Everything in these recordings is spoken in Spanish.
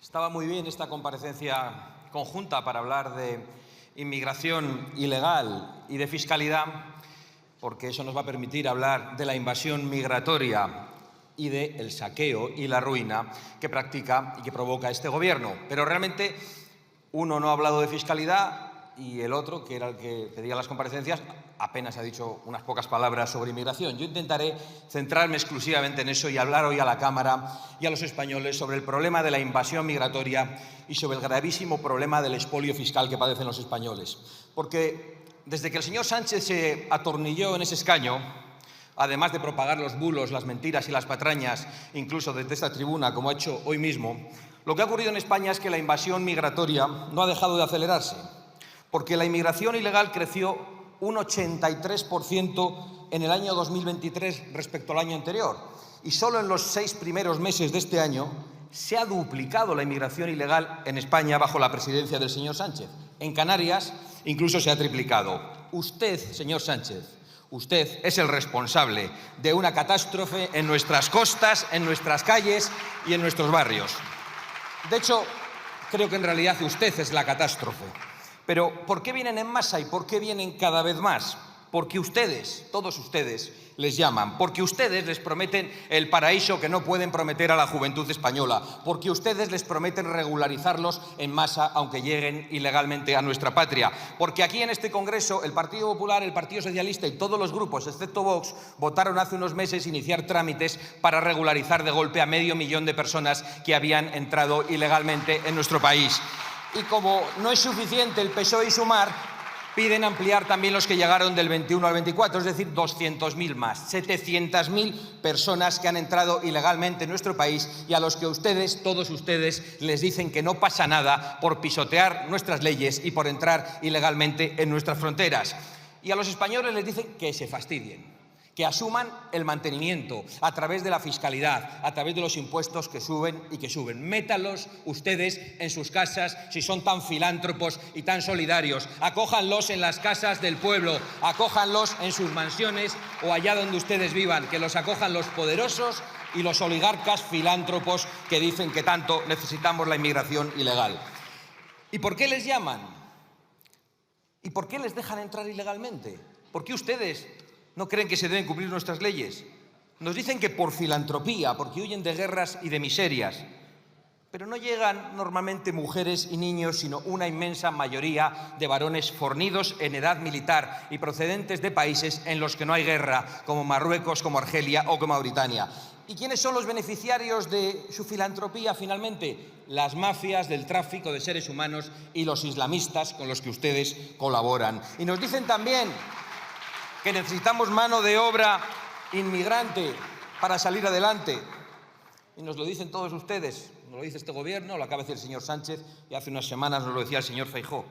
Estaba muy bien esta comparecencia conjunta para hablar de inmigración ilegal y de fiscalidad, porque eso nos va a permitir hablar de la invasión migratoria y del saqueo y la ruina que practica y que provoca este gobierno. Pero realmente uno no ha hablado de fiscalidad y el otro, que era el que pedía las comparecencias, apenas ha dicho unas pocas palabras sobre inmigración. Yo intentaré centrarme exclusivamente en eso y hablar hoy a la Cámara y a los españoles sobre el problema de la invasión migratoria y sobre el gravísimo problema del expolio fiscal que padecen los españoles. Porque desde que el señor Sánchez se atornilló en ese escaño, además de propagar los bulos, las mentiras y las patrañas, incluso desde esta tribuna, como ha hecho hoy mismo, lo que ha ocurrido en España es que la invasión migratoria no ha dejado de acelerarse, porque la inmigración ilegal creció un 83% en el año 2023 respecto al año anterior. Y solo en los 6 primeros meses de este año se ha duplicado la inmigración ilegal en España bajo la presidencia del señor Sánchez. En Canarias incluso se ha triplicado. Usted, señor Sánchez, usted es el responsable de una catástrofe en nuestras costas, en nuestras calles y en nuestros barrios. De hecho, creo que en realidad usted es la catástrofe. Pero ¿por qué vienen en masa y por qué vienen cada vez más? Porque ustedes, todos ustedes, les llaman, porque ustedes les prometen el paraíso que no pueden prometer a la juventud española, porque ustedes les prometen regularizarlos en masa aunque lleguen ilegalmente a nuestra patria, porque aquí en este Congreso el Partido Popular, el Partido Socialista y todos los grupos, excepto Vox, votaron hace unos meses iniciar trámites para regularizar de golpe a 500 000 de personas que habían entrado ilegalmente en nuestro país. Y como no es suficiente el PSOE y Sumar, piden ampliar también los que llegaron del 21 al 24, es decir, 200.000 más, 700.000 personas que han entrado ilegalmente en nuestro país y a los que ustedes, todos ustedes, les dicen que no pasa nada por pisotear nuestras leyes y por entrar ilegalmente en nuestras fronteras. Y a los españoles les dicen que se fastidien, que asuman el mantenimiento a través de la fiscalidad, a través de los impuestos que suben y que suben. Métanlos ustedes en sus casas si son tan filántropos y tan solidarios. Acójanlos en las casas del pueblo, acójanlos en sus mansiones o allá donde ustedes vivan, que los acojan los poderosos y los oligarcas filántropos que dicen que tanto necesitamos la inmigración ilegal. ¿Y por qué les llaman? ¿Y por qué les dejan entrar ilegalmente? ¿Por qué ustedes no creen que se deben cumplir nuestras leyes? Nos dicen que por filantropía, porque huyen de guerras y de miserias. Pero no llegan normalmente mujeres y niños, sino una inmensa mayoría de varones fornidos en edad militar y procedentes de países en los que no hay guerra, como Marruecos, como Argelia o como Mauritania. ¿Y quiénes son los beneficiarios de su filantropía, finalmente? Las mafias del tráfico de seres humanos y los islamistas con los que ustedes colaboran. Y nos dicen también que necesitamos mano de obra inmigrante para salir adelante. Y nos lo dicen todos ustedes, nos lo dice este gobierno, lo acaba de decir el señor Sánchez y hace unas semanas nos lo decía el señor Feijóo.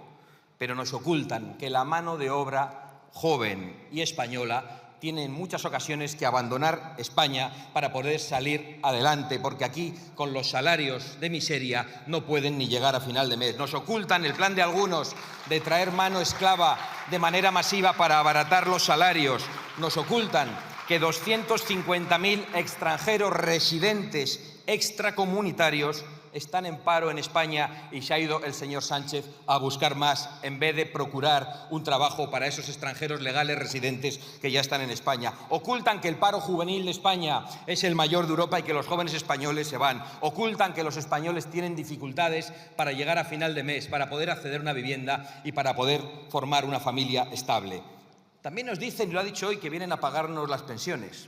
Pero nos ocultan que la mano de obra joven y española tiene en muchas ocasiones que abandonar España para poder salir adelante, porque aquí, con los salarios de miseria, no pueden ni llegar a final de mes. Nos ocultan el plan de algunos de traer mano esclava de manera masiva para abaratar los salarios. Nos ocultan que 250.000 extranjeros residentes extracomunitarios están en paro en España y se ha ido el señor Sánchez a buscar más en vez de procurar un trabajo para esos extranjeros legales residentes que ya están en España. Ocultan que el paro juvenil de España es el mayor de Europa y que los jóvenes españoles se van. Ocultan que los españoles tienen dificultades para llegar a final de mes, para poder acceder a una vivienda y para poder formar una familia estable. También nos dicen, y lo ha dicho hoy, que vienen a pagarnos las pensiones.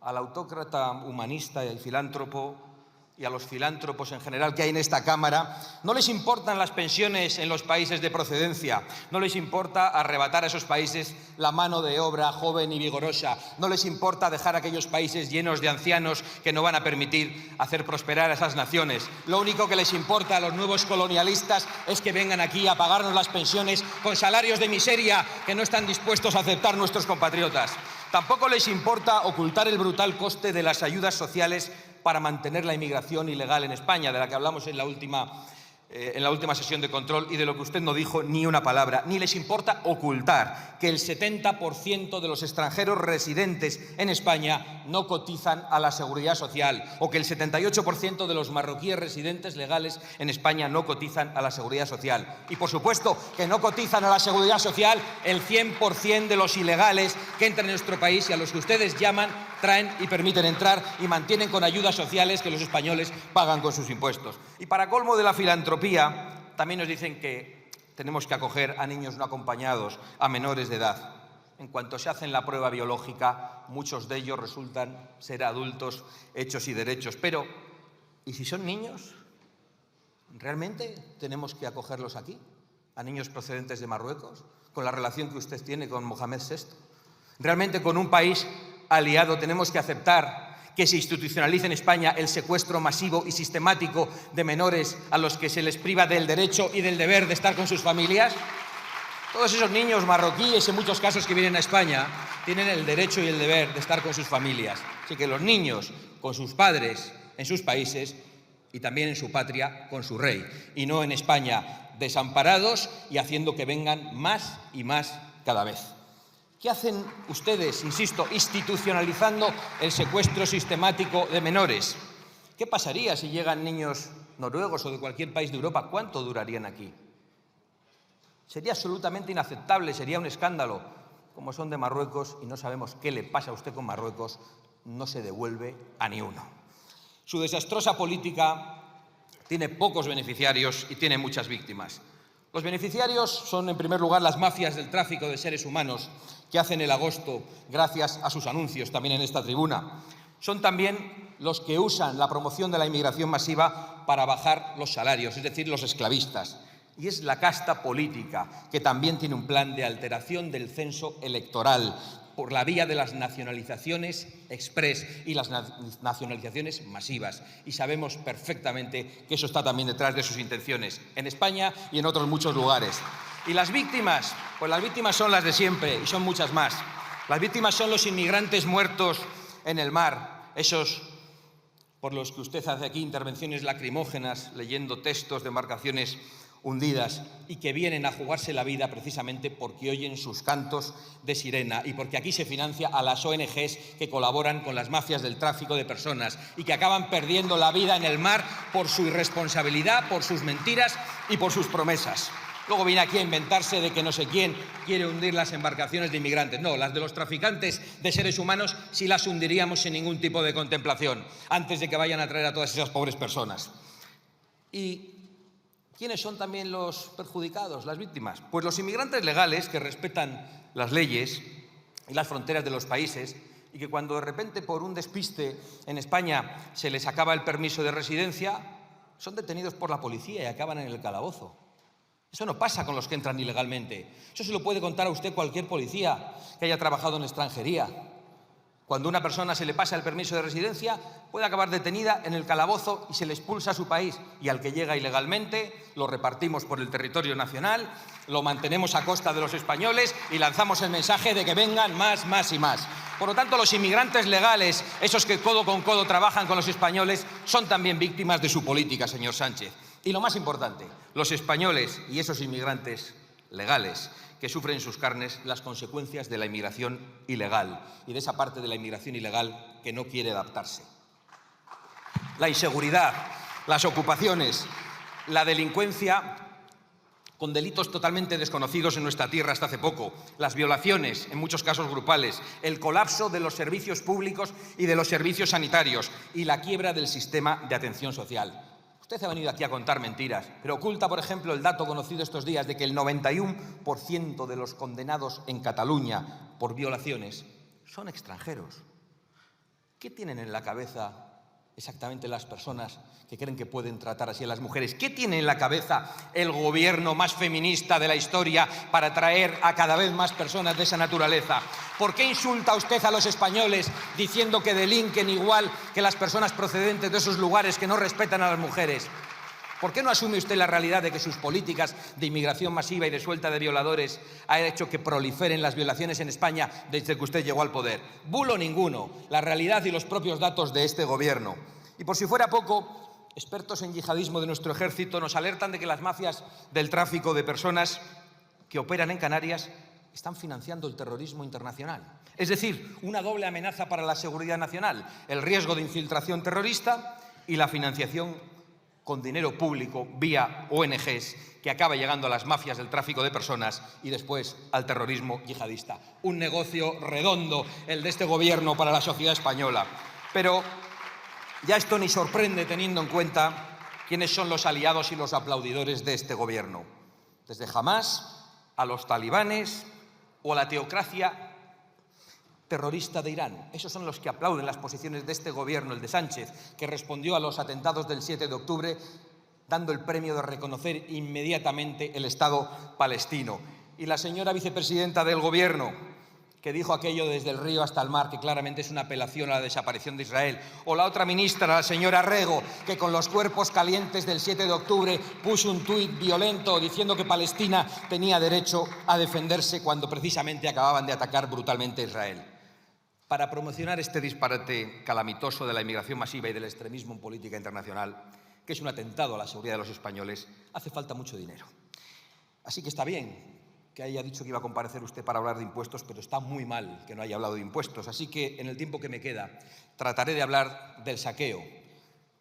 Al autócrata humanista y filántropo y a los filántropos en general que hay en esta Cámara, no les importan las pensiones en los países de procedencia, no les importa arrebatar a esos países la mano de obra joven y vigorosa, no les importa dejar a aquellos países llenos de ancianos que no van a permitir hacer prosperar a esas naciones. Lo único que les importa a los nuevos colonialistas es que vengan aquí a pagarnos las pensiones con salarios de miseria que no están dispuestos a aceptar nuestros compatriotas. Tampoco les importa ocultar el brutal coste de las ayudas sociales para mantener la inmigración ilegal en España, de la que hablamos en la última en la última sesión de control y de lo que usted no dijo ni una palabra, ni les importa ocultar que el 70% de los extranjeros residentes en España no cotizan a la Seguridad Social o que el 78% de los marroquíes residentes legales en España no cotizan a la Seguridad Social. Y, por supuesto, que no cotizan a la Seguridad Social el 100% de los ilegales que entran en nuestro país y a los que ustedes llaman, traen y permiten entrar y mantienen con ayudas sociales que los españoles pagan con sus impuestos. Y para colmo de la filantropía, también nos dicen que tenemos que acoger a niños no acompañados, a menores de edad. En cuanto se hacen la prueba biológica, muchos de ellos resultan ser adultos hechos y derechos. Pero, ¿y si son niños? ¿Realmente tenemos que acogerlos aquí? ¿A niños procedentes de Marruecos? ¿Con la relación que usted tiene con Mohamed VI? ¿Realmente con un país aliado tenemos que aceptar que se institucionalice en España el secuestro masivo y sistemático de menores a los que se les priva del derecho y del deber de estar con sus familias? Todos esos niños marroquíes, en muchos casos que vienen a España, tienen el derecho y el deber de estar con sus familias. Así que los niños con sus padres en sus países y también en su patria con su rey, y no en España desamparados y haciendo que vengan más y más cada vez. ¿Qué hacen ustedes, insisto, institucionalizando el secuestro sistemático de menores? ¿Qué pasaría si llegan niños noruegos o de cualquier país de Europa? ¿Cuánto durarían aquí? Sería absolutamente inaceptable, sería un escándalo. Como son de Marruecos y no sabemos qué le pasa a usted con Marruecos, no se devuelve a ni uno. Su desastrosa política tiene pocos beneficiarios y tiene muchas víctimas. Los beneficiarios son, en primer lugar, las mafias del tráfico de seres humanos que hacen el agosto gracias a sus anuncios también en esta tribuna. Son también los que usan la promoción de la inmigración masiva para bajar los salarios, es decir, los esclavistas. Y es la casta política que también tiene un plan de alteración del censo electoral por la vía de las nacionalizaciones express y las nacionalizaciones masivas. Y sabemos perfectamente que eso está también detrás de sus intenciones, en España y en otros muchos lugares. ¿Y las víctimas? Pues las víctimas son las de siempre y son muchas más. Las víctimas son los inmigrantes muertos en el mar, esos por los que usted hace aquí intervenciones lacrimógenas, leyendo textos de embarcaciones hundidas y que vienen a jugarse la vida precisamente porque oyen sus cantos de sirena y porque aquí se financia a las ONGs que colaboran con las mafias del tráfico de personas y que acaban perdiendo la vida en el mar por su irresponsabilidad, por sus mentiras y por sus promesas. Luego viene aquí a inventarse de que no sé quién quiere hundir las embarcaciones de inmigrantes. No, las de los traficantes de seres humanos sí las hundiríamos sin ningún tipo de contemplación, antes de que vayan a traer a todas esas pobres personas. ¿Y quiénes son también los perjudicados, las víctimas? Pues los inmigrantes legales que respetan las leyes y las fronteras de los países y que cuando de repente por un despiste en España se les acaba el permiso de residencia, son detenidos por la policía y acaban en el calabozo. Eso no pasa con los que entran ilegalmente. Eso se lo puede contar a usted cualquier policía que haya trabajado en extranjería. Cuando a una persona se le pasa el permiso de residencia, puede acabar detenida en el calabozo y se le expulsa a su país. Y al que llega ilegalmente, lo repartimos por el territorio nacional, lo mantenemos a costa de los españoles y lanzamos el mensaje de que vengan más, más y más. Por lo tanto, los inmigrantes legales, esos que codo con codo trabajan con los españoles, son también víctimas de su política, señor Sánchez. Y lo más importante, los españoles y esos inmigrantes legales que sufren en sus carnes las consecuencias de la inmigración ilegal y de esa parte de la inmigración ilegal que no quiere adaptarse. La inseguridad, las ocupaciones, la delincuencia con delitos totalmente desconocidos en nuestra tierra hasta hace poco, las violaciones, en muchos casos grupales, el colapso de los servicios públicos y de los servicios sanitarios y la quiebra del sistema de atención social. Usted ha venido aquí a contar mentiras, pero oculta, por ejemplo, el dato conocido estos días de que el 91% de los condenados en Cataluña por violaciones son extranjeros. ¿Qué tienen en la cabeza exactamente las personas que creen que pueden tratar así a las mujeres? ¿Qué tiene en la cabeza el gobierno más feminista de la historia para atraer a cada vez más personas de esa naturaleza? ¿Por qué insulta usted a los españoles diciendo que delinquen igual que las personas procedentes de esos lugares que no respetan a las mujeres? ¿Por qué no asume usted la realidad de que sus políticas de inmigración masiva y de suelta de violadores ha hecho que proliferen las violaciones en España desde que usted llegó al poder? Bulo ninguno, la realidad y los propios datos de este gobierno. Y por si fuera poco, expertos en yihadismo de nuestro ejército nos alertan de que las mafias del tráfico de personas que operan en Canarias están financiando el terrorismo internacional. Es decir, una doble amenaza para la seguridad nacional, el riesgo de infiltración terrorista y la financiación con dinero público vía ONGs que acaba llegando a las mafias del tráfico de personas y después al terrorismo yihadista. Un negocio redondo el de este gobierno para la sociedad española. Pero ya esto ni sorprende teniendo en cuenta quiénes son los aliados y los aplaudidores de este gobierno. Desde Hamás a los talibanes o a la teocracia terrorista de Irán. Esos son los que aplauden las posiciones de este gobierno, el de Sánchez, que respondió a los atentados del 7 de octubre dando el premio de reconocer inmediatamente el Estado palestino. Y la señora vicepresidenta del gobierno, que dijo aquello desde el río hasta el mar, que claramente es una apelación a la desaparición de Israel. O la otra ministra, la señora Rego, que con los cuerpos calientes del 7 de octubre puso un tuit violento diciendo que Palestina tenía derecho a defenderse cuando precisamente acababan de atacar brutalmente a Israel. Para promocionar este disparate calamitoso de la inmigración masiva y del extremismo en política internacional, que es un atentado a la seguridad de los españoles, hace falta mucho dinero. Así que está bien que haya dicho que iba a comparecer usted para hablar de impuestos, pero está muy mal que no haya hablado de impuestos. Así que en el tiempo que me queda trataré de hablar del saqueo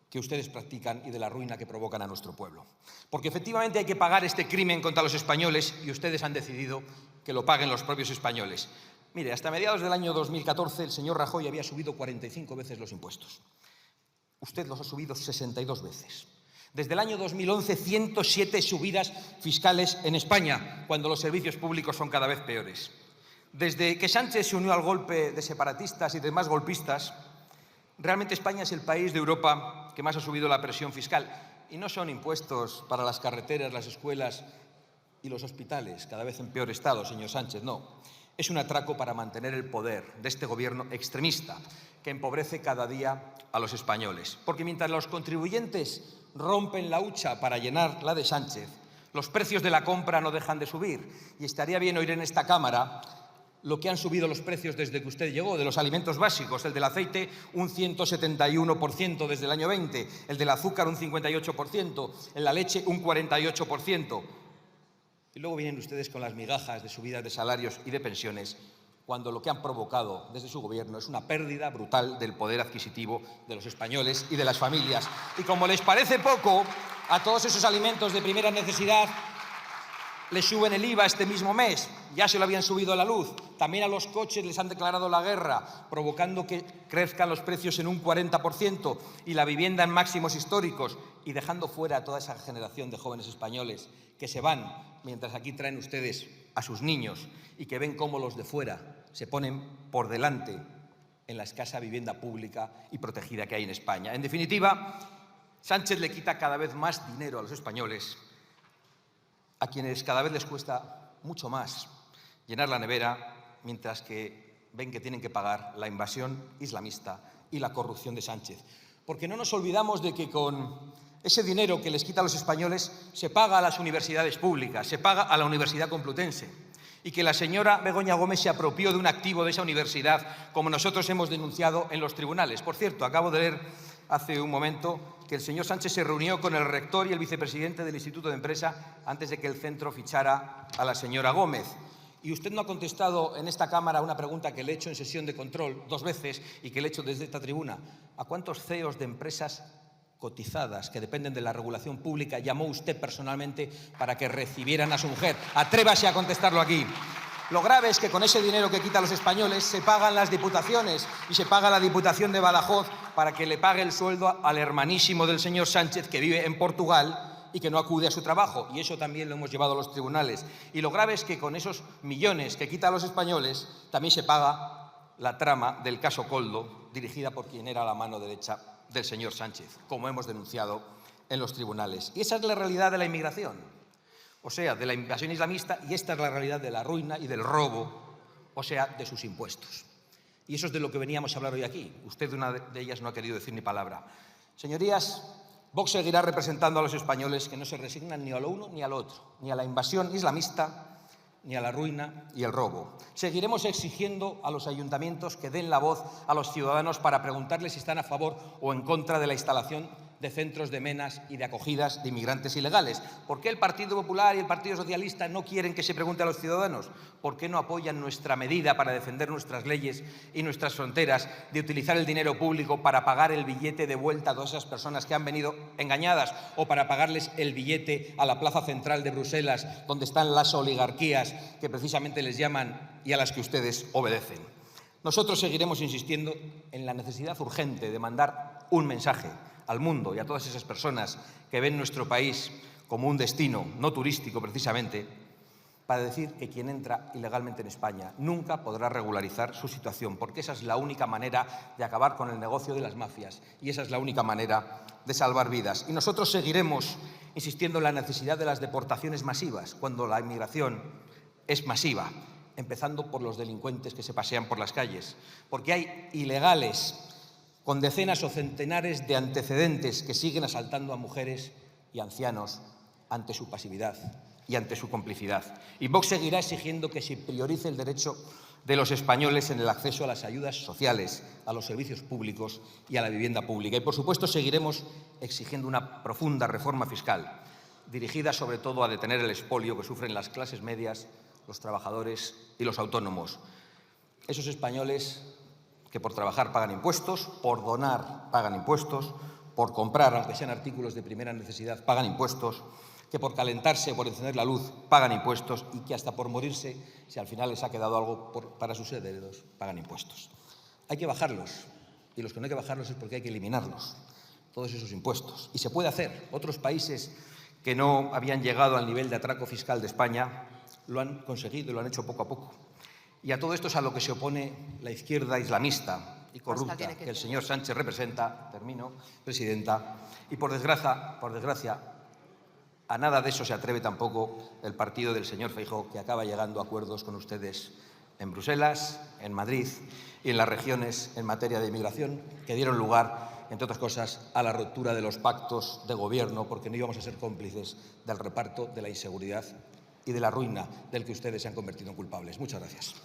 que ustedes practican y de la ruina que provocan a nuestro pueblo. Porque efectivamente hay que pagar este crimen contra los españoles y ustedes han decidido que lo paguen los propios españoles. Mire, hasta mediados del año 2014 el señor Rajoy había subido 45 veces los impuestos. Usted los ha subido 62 veces. Desde el año 2011, 107 subidas fiscales en España, cuando los servicios públicos son cada vez peores. Desde que Sánchez se unió al golpe de separatistas y demás golpistas, realmente España es el país de Europa que más ha subido la presión fiscal. Y no son impuestos para las carreteras, las escuelas y los hospitales, cada vez en peor estado, señor Sánchez, no. Es un atraco para mantener el poder de este gobierno extremista que empobrece cada día a los españoles. Porque mientras los contribuyentes rompen la hucha para llenar la de Sánchez, los precios de la compra no dejan de subir. Y estaría bien oír en esta Cámara lo que han subido los precios desde que usted llegó, de los alimentos básicos, el del aceite un 171% desde el año 20, el del azúcar un 58%, en la leche un 48%. Y luego vienen ustedes con las migajas de subidas de salarios y de pensiones, cuando lo que han provocado desde su gobierno es una pérdida brutal del poder adquisitivo de los españoles y de las familias. Y como les parece poco, a todos esos alimentos de primera necesidad les suben el IVA este mismo mes, ya se lo habían subido a la luz. También a los coches les han declarado la guerra, provocando que crezcan los precios en un 40% y la vivienda en máximos históricos, y dejando fuera a toda esa generación de jóvenes españoles que se van mientras aquí traen ustedes a sus niños y que ven cómo los de fuera se ponen por delante en la escasa vivienda pública y protegida que hay en España. En definitiva, Sánchez le quita cada vez más dinero a los españoles, a quienes cada vez les cuesta mucho más llenar la nevera, mientras que ven que tienen que pagar la invasión islamista y la corrupción de Sánchez. Porque no nos olvidamos de que con ese dinero que les quita a los españoles se paga a las universidades públicas, se paga a la Universidad Complutense, y que la señora Begoña Gómez se apropió de un activo de esa universidad, como nosotros hemos denunciado en los tribunales. Por cierto, acabo de leer hace un momento que el señor Sánchez se reunió con el rector y el vicepresidente del Instituto de Empresa antes de que el centro fichara a la señora Gómez. Y usted no ha contestado en esta Cámara una pregunta que le he hecho en sesión de control 2 veces y que le he hecho desde esta tribuna. ¿A cuántos CEOs de empresas cotizadas que dependen de la regulación pública llamó usted personalmente para que recibieran a su mujer? Atrévase a contestarlo aquí. Lo grave es que con ese dinero que quitan los españoles se pagan las diputaciones y se paga la Diputación de Badajoz para que le pague el sueldo al hermanísimo del señor Sánchez, que vive en Portugal y que no acude a su trabajo, y eso también lo hemos llevado a los tribunales. Y lo grave es que con esos millones que quitan los españoles también se paga la trama del caso Koldo, dirigida por quien era la mano derecha del señor Sánchez, como hemos denunciado en los tribunales. Y esa es la realidad de la inmigración, o sea, de la invasión islamista, y esta es la realidad de la ruina y del robo, o sea, de sus impuestos. Y eso es de lo que veníamos a hablar hoy aquí. Usted de una de ellas no ha querido decir ni palabra. Señorías, Vox seguirá representando a los españoles que no se resignan ni a lo uno ni a lo otro, ni a la invasión islamista, ni a la ruina y el robo. Seguiremos exigiendo a los ayuntamientos que den la voz a los ciudadanos para preguntarles si están a favor o en contra de la instalación de centros de menas y de acogidas de inmigrantes ilegales. ¿Por qué el Partido Popular y el Partido Socialista no quieren que se pregunte a los ciudadanos? ¿Por qué no apoyan nuestra medida para defender nuestras leyes y nuestras fronteras de utilizar el dinero público para pagar el billete de vuelta a todas esas personas que han venido engañadas o para pagarles el billete a la plaza central de Bruselas, donde están las oligarquías que precisamente les llaman y a las que ustedes obedecen? Nosotros seguiremos insistiendo en la necesidad urgente de mandar un mensaje al mundo y a todas esas personas que ven nuestro país como un destino no turístico precisamente, para decir que quien entra ilegalmente en España nunca podrá regularizar su situación, porque esa es la única manera de acabar con el negocio de las mafias y esa es la única manera de salvar vidas. Y nosotros seguiremos insistiendo en la necesidad de las deportaciones masivas cuando la inmigración es masiva, empezando por los delincuentes que se pasean por las calles, porque hay ilegales con decenas o centenares de antecedentes que siguen asaltando a mujeres y ancianos ante su pasividad y ante su complicidad. Y Vox seguirá exigiendo que se priorice el derecho de los españoles en el acceso a las ayudas sociales, a los servicios públicos y a la vivienda pública. Y, por supuesto, seguiremos exigiendo una profunda reforma fiscal, dirigida sobre todo a detener el expolio que sufren las clases medias, los trabajadores y los autónomos. Esos españoles que por trabajar pagan impuestos, por donar pagan impuestos, por comprar, aunque sean artículos de primera necesidad, pagan impuestos, que por calentarse o por encender la luz pagan impuestos y que hasta por morirse, si al final les ha quedado algo para sus herederos, pagan impuestos. Hay que bajarlos, y los que no hay que bajarlos es porque hay que eliminarlos, todos esos impuestos. Y se puede hacer. Otros países que no habían llegado al nivel de atraco fiscal de España lo han conseguido y lo han hecho poco a poco. Y a todo esto es a lo que se opone la izquierda islamista y corrupta que el señor Sánchez representa, termino, presidenta, y por desgracia, a nada de eso se atreve tampoco el partido del señor Feijóo, que acaba llegando a acuerdos con ustedes en Bruselas, en Madrid y en las regiones en materia de inmigración, que dieron lugar, entre otras cosas, a la ruptura de los pactos de gobierno, porque no íbamos a ser cómplices del reparto de la inseguridad y de la ruina del que ustedes se han convertido en culpables. Muchas gracias.